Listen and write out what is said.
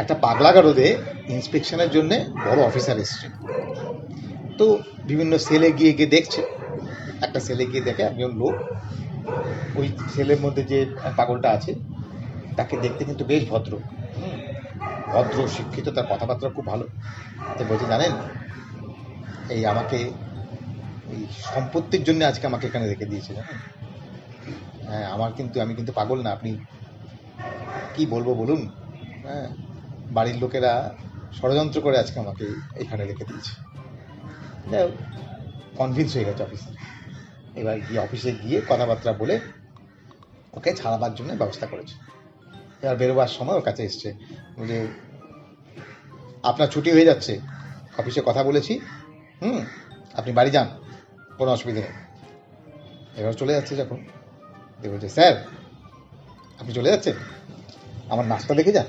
একটা পাগলাগা রোদে ইন্সপেকশনের জন্য বড় অফিসার এসছে, তো বিভিন্ন সেলে গিয়ে গিয়ে দেখছে। একটা সেলে গিয়ে দেখে একজন লোক, ওই সেলের মধ্যে যে পাগলটা আছে তাকে দেখতে কিন্তু বেশ ভদ্র, ভদ্র শিক্ষিত, তার কথাবার্তা খুব ভালো। তো বলছে, জানেন, এই আমাকে এই সম্পত্তির জন্য আজকে আমাকে এখানে রেখে দিয়েছে, জানেন। হ্যাঁ, আমি কিন্তু পাগল না, আপনি কি বলবো বলুন। হ্যাঁ, বাড়ির লোকেরা ষড়যন্ত্র করে আজকে আমাকে এখানে রেখে দিয়েছে। কনভিন্স হয়ে গেছে অফিসার। এবার গিয়ে অফিসে গিয়ে কথাবার্তা বলে ওকে ছাড়াবার জন্য ব্যবস্থা করেছে। এবার বেরোবার সময় ওর কাছে এসছে, বলে, আপনার ছুটি হয়ে যাচ্ছে, অফিসে কথা বলেছি, আপনি বাড়ি যান, কোনো অসুবিধা নেই। এবার চলে যাচ্ছে যখন, বলছে, স্যার আপনি চলে যাচ্ছেন, আমার নাচটা দেখে যান।